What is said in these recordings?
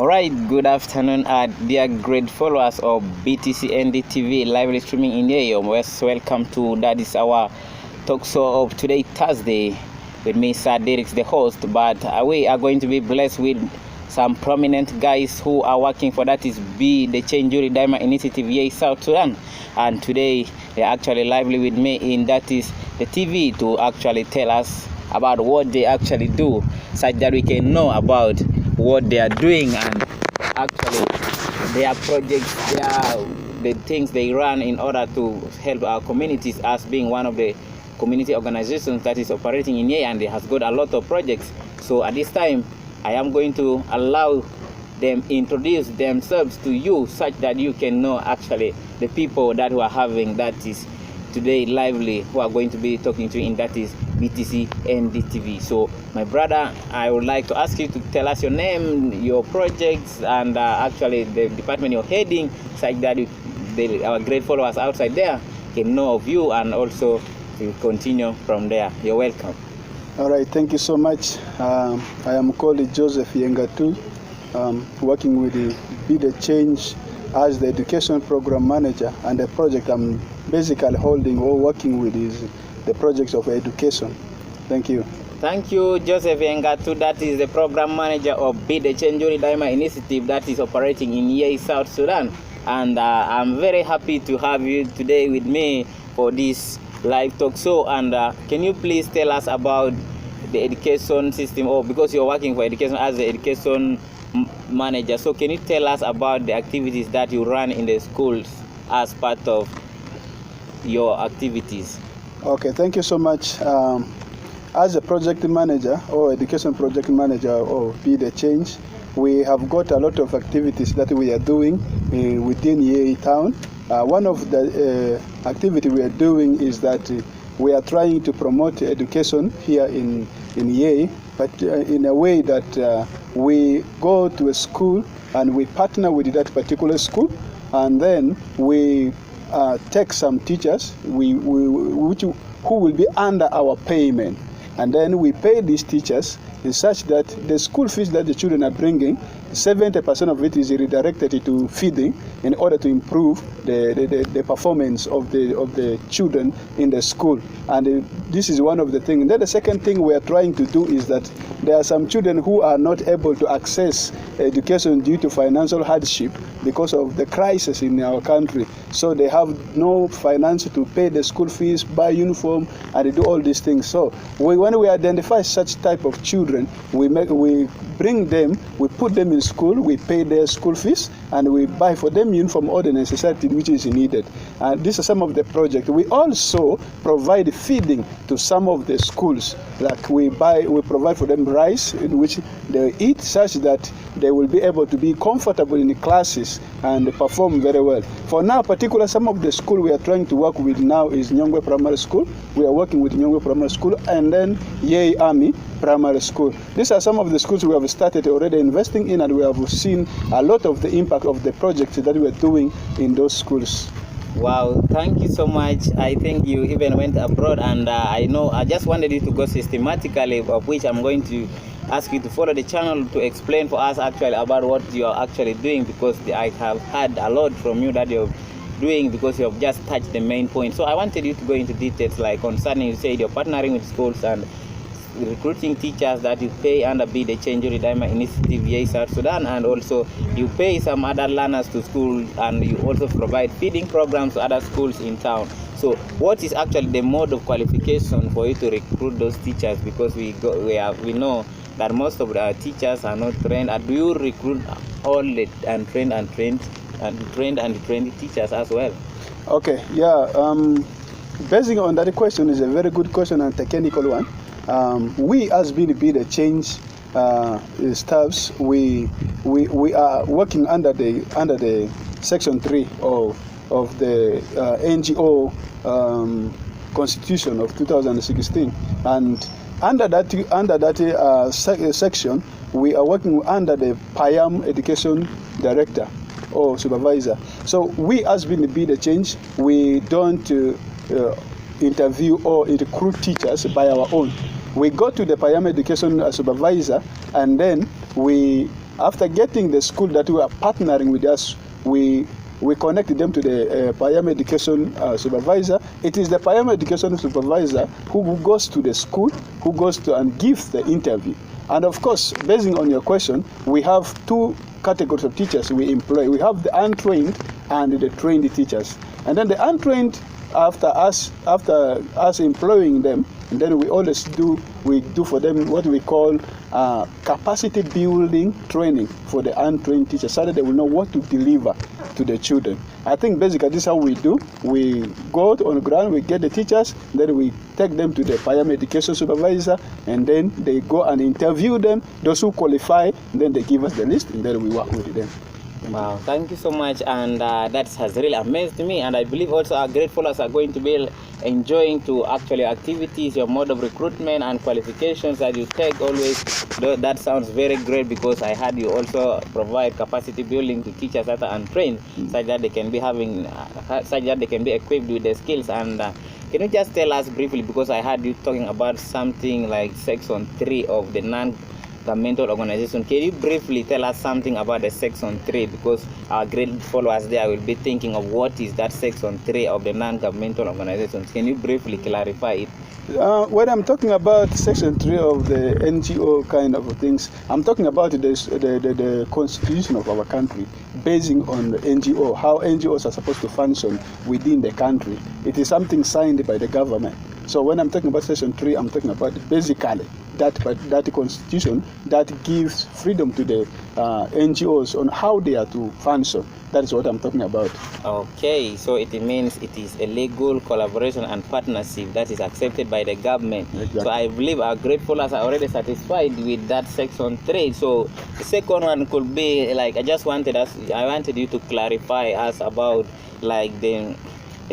Alright, good afternoon, dear great followers of BTC ND TV live streaming in here. Welcome to that is our talk show of today, Thursday, with me, Sir Derek, the host. But we are going to be blessed with some prominent guys who are working for that is the Change Your Diamond Initiative here in South Sudan. And today they are actually lively with me in that is the TV to actually tell us about what they actually do, such that we can know about what they are doing and actually their projects, the things they run in order to help our communities, as being one of the community organizations that is operating in here, and they has got a lot of projects. So at this time I am going to allow them introduce themselves to you, such that you can know actually the people that we are having that is today lively, who are going to be talking to you in that is BTC ND TV. So my brother, I would like to ask you to tell us your name, your projects, and actually the department you're heading, such that our great followers outside there can know of you, and also to continue from there. You're welcome. All right, thank you so much. I am called Joseph Yengatu, working with the Be the Change as the education program manager, and the project I'm basically holding or working with is the projects of education. Thank you. Thank you, Joseph Yengatu. That is the program manager of Be the Change Your Diamond Initiative that is operating in Yei, South Sudan. And I'm very happy to have you today with me for this live talk show. And can you please tell us about the education system, or because you're working for education as the education manager, so can you tell us about the activities that you run in the schools as part of your activities? Okay, thank you so much. As a project manager or education project manager or Be the Change, we have got a lot of activities that we are doing within Yei town. One of the activity we are doing is that we are trying to promote education here in Yei, but in a way that we go to a school and we partner with that particular school, and then we take some teachers who will be under our payment, and then we pay these teachers in such that the school fees that the children are bringing, 70% of it is redirected to feeding in order to improve the performance of the children in the school. And this is one of the things. Then the second thing we are trying to do is that there are some children who are not able to access education due to financial hardship because of the crisis in our country. So they have no finance to pay the school fees, buy uniform, and they do all these things. So when we identify such type of children, we bring them, we put them in school, we pay their school fees, and we buy for them uniform, all the necessity which is needed. And these are some of the projects. We also provide feeding to some of the schools. Like we provide for them rice in which they eat, such that they will be able to be comfortable in the classes and perform very well. For now, particular some of the school we are trying to work with now is Nyongwe Primary School. We are working with Nyongwe Primary School, and then Yei Army Primary School. These are some of the schools we have started already investing in, and we have seen a lot of the impact of the projects that we are doing in those schools. Wow, thank you so much. I think you even went abroad, and I just wanted you to go systematically, of which I'm going to ask you to follow the channel to explain for us actually about what you are actually doing, because I have heard a lot from you that you're doing, because you have just touched the main point. So I wanted you to go into details, like concerning, you said you're partnering with schools and recruiting teachers that you pay under Be the Change Your Diamond Initiative here in South Sudan, and also you pay some other learners to school, and you also provide feeding programs to other schools in town. So what is actually the mode of qualification for you to recruit those teachers? Because we know that most of the teachers are not trained. Do you recruit all the trained teachers as well? Okay, yeah. Basing on that question is a very good question and technical one. We as Be the Change staffs, we are working under the Section 3 of the NGO Constitution of 2016, and under that section, we are working under the PIAM Education Director or Supervisor. So we as Be the Change, we don't interview or recruit teachers by our own. We go to the PIAM Education Supervisor, and then we After getting the school that we are partnering with us, we connect them to the Payam Education Supervisor. It is the Payam Education Supervisor who goes to the school, who goes to and gives the interview. And of course, basing on your question, we have two categories of teachers we employ. We have the untrained and the trained teachers. And then the untrained, after us employing them, and then we do for them what we call capacity building training for the untrained teachers, so that they will know what to deliver to the children. I think basically this is how we do. We go on the ground, we get the teachers, then we take them to the Payam Education Supervisor, and then they go and interview them. Those who qualify, then they give us the list, and then we work with them. Wow, thank you so much, and that has really amazed me, and I believe also our great followers are going to be enjoying to actually activities, your mode of recruitment and qualifications that you take always. That sounds very great, because I heard you also provide capacity building to teachers that are untrained, such that they can be equipped with the skills. And can you just tell us briefly, because I heard you talking about something like Section 3 of the non-governmental organization. Can you briefly tell us something about the Section 3, because our great followers there will be thinking of what is that Section 3 of the non-governmental organizations. Can you briefly clarify it? When I'm talking about Section 3 of the NGO kind of things, I'm talking about the constitution of our country, basing on the NGO, how NGOs are supposed to function within the country. It is something signed by the government. So when I'm talking about Section 3, I'm talking about basically that constitution that gives freedom to the NGOs on how they are to function. That is what I'm talking about. Okay, so it means it is a legal collaboration and partnership that is accepted by the government. Exactly. So I believe our great followers are already satisfied with that Section 3. So the second one could be like, I wanted you to clarify us about like the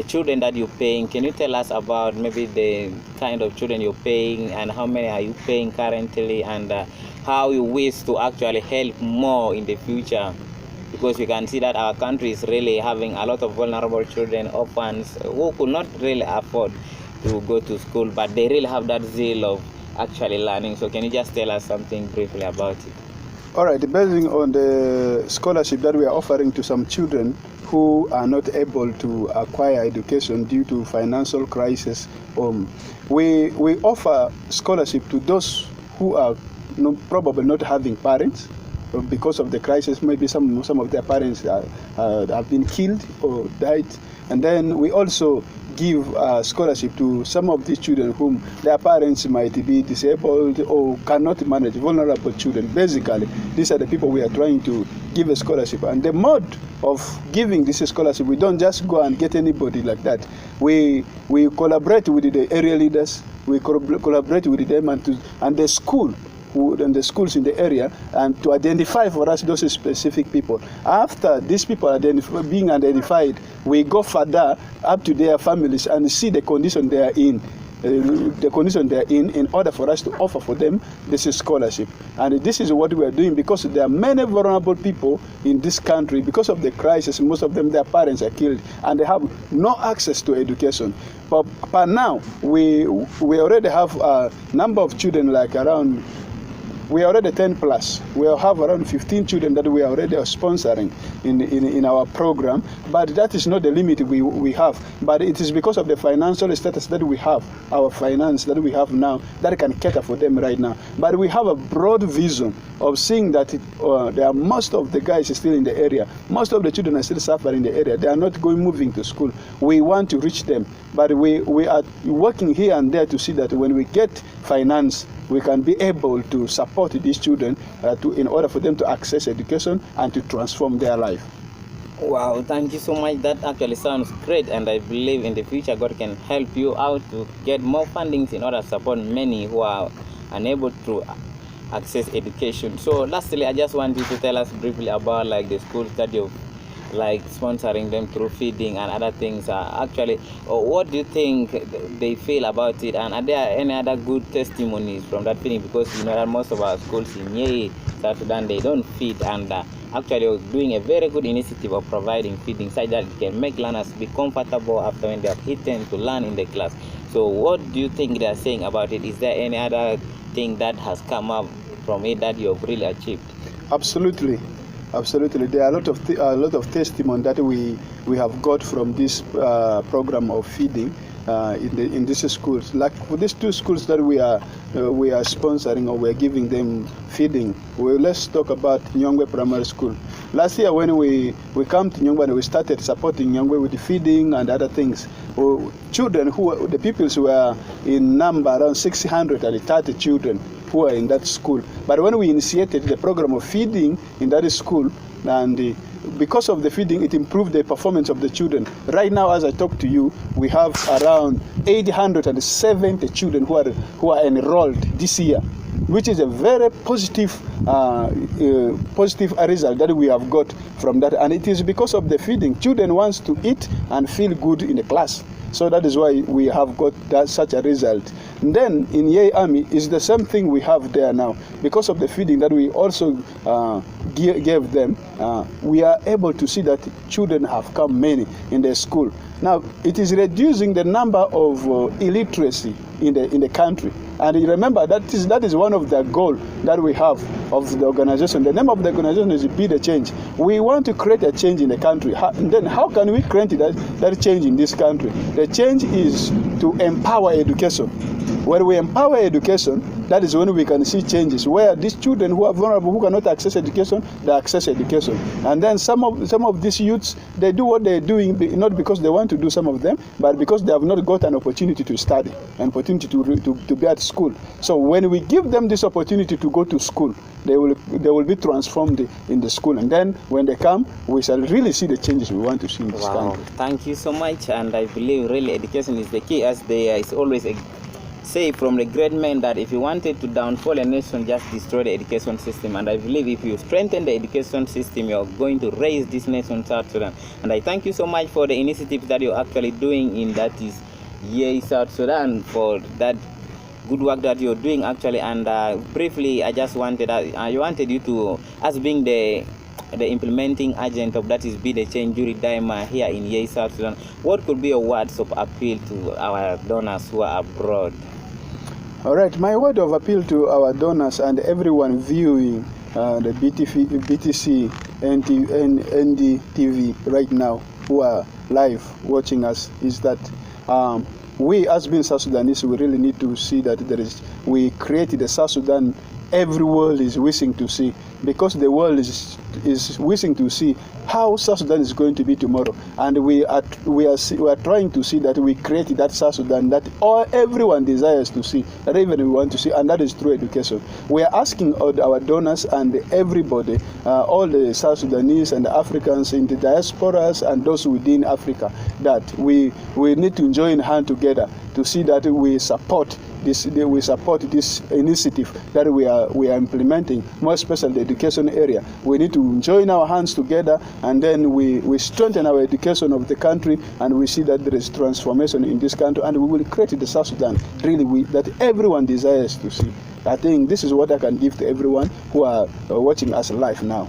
children that you're paying. Can you tell us about maybe the kind of children you're paying, and how many are you paying currently, and how you wish to actually help more in the future? Because we can see that our country is really having a lot of vulnerable children, orphans, who could not really afford to go to school, but they really have that zeal of actually learning. So can you just tell us something briefly about it? All right, basing on the scholarship that we are offering to some children who are not able to acquire education due to financial crisis, we offer scholarship to those who are probably not having parents because of the crisis. Maybe some of their parents have been killed or died, and then we also give scholarship to some of these children whom their parents might be disabled or cannot manage, vulnerable children. Basically, these are the people we are trying to give a scholarship. And the mode of giving this scholarship, we don't just go and get anybody like that. We collaborate with the area leaders, we collaborate with them and the school, and the schools in the area, and to identify for us those specific people. After these people are being identified, we go further up to their families and see the condition they are in. In order for us to offer for them this scholarship. And this is what we are doing, because there are many vulnerable people in this country. Because of the crisis, most of them, their parents are killed and they have no access to education. But now we already have a number of children, like around, we are already 10 plus. We have around 15 children that we are already sponsoring in our program. But that is not the limit we have. But it is because of the financial status that we have, our finance that we have now, that can cater for them right now. But we have a broad vision of seeing that there are most of the guys still in the area. Most of the children are still suffering in the area. They are not moving to school. We want to reach them. But we are working here and there to see that when we get finance, we can be able to support these children in order for them to access education and to transform their life. Wow, thank you so much. That actually sounds great, and I believe in the future God can help you out to get more fundings in order to support many who are unable to access education. So lastly, I just want you to tell us briefly about like the schools that you've like sponsoring them through feeding and other things. Actually, what do you think they feel about it, and are there any other good testimonies from that feeding? Because you know that most of our schools in Yei, South Sudan, they don't feed, and actually doing a very good initiative of providing feeding such that it can make learners be comfortable after when they have eaten to learn in the class. So what do you think they are saying about it? Is there any other thing that has come up from it that you have really achieved? Absolutely, absolutely. There are a lot of testimony that we have got from this program of feeding in these schools. Like for these two schools that we are sponsoring, or we are giving them feeding. Let's talk about Nyongwe Primary School. Last year when we come to Nyongwe and we started supporting Nyongwe with the feeding and other things, children the pupils were in number around 630 children who are in that school. But when we initiated the program of feeding in that school, and because of the feeding, it improved the performance of the children. Right now, as I talk to you, we have around 870 children who are enrolled this year, which is a very positive result that we have got from that. And it is because of the feeding. Children want to eat and feel good in the class. So that is why we have got such a result. And then in Yei Army is the same thing we have there now. Because of the feeding that we also gave them, we are able to see that children have come many in the school. Now it is reducing the number of illiteracy in the country. And remember that is one of the goals that we have of the organization. The name of the organization is Be the Change. We want to create a change in the country. Then how can we create that change in this country? The change is to empower education. When we empower education, that is when we can see changes, where these children who are vulnerable, who cannot access education, they access education. And then some of these youths, they do what they're doing, not because they want to do, some of them, but because they have not got an opportunity to study, an opportunity to be at school. So when we give them this opportunity to go to school, they will be transformed in the school. And then when they come, we shall really see the changes we want to see in this country. Thank you so much. And I believe really education is the key, as there is always a say from the great men that if you wanted to downfall a nation, just destroy the education system. And I believe if you strengthen the education system, you're going to raise this nation, South Sudan. And I thank you so much for the initiatives that you're actually doing in that is Yei South Sudan, for that good work that you're doing actually. And briefly, I just wanted you to, as being the implementing agent of that is Be the Change Jury Daima here in Yei South Sudan, what could be your words of appeal to our donors who are abroad? All right, my word of appeal to our donors and everyone viewing the BTC ND TV right now, who are live watching us, is that we as being South Sudanese, we really need to see that we created a South Sudan every world is wishing to see, because the world is wishing to see how South Sudan is going to be tomorrow, and we are trying to see that we create that South Sudan that everyone desires to see, that even we want to see, and that is through education. We are asking our donors and everybody, all the South Sudanese and the Africans in the diasporas and those within Africa, that we need to join hands together to see that we support this initiative that we are implementing, more especially the education area. We need to join our hands together, and then we strengthen our education of the country, and we see that there is transformation in this country, and we will create the South Sudan really that everyone desires to see. I think this is what I can give to everyone who are watching us live now.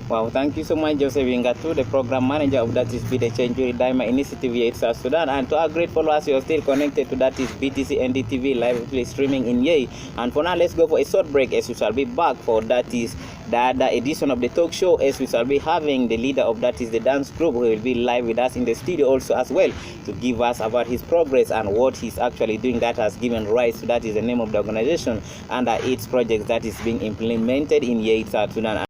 Wow, thank you so much, Joseph Ingatu, the program manager of that is Be the Change Jury Daima initiative here in South Sudan. And to our great followers, you are still connected to that is BTC ND TV live streaming in Yei. And for now, let's go for a short break, as we shall be back for that is the other edition of the talk show, as we shall be having the leader of that is the dance group, who will be live with us in the studio also as well, to give us about his progress and what he's actually doing that has given rise to that is the name of the organization and its projects that is being implemented in Yei, South Sudan.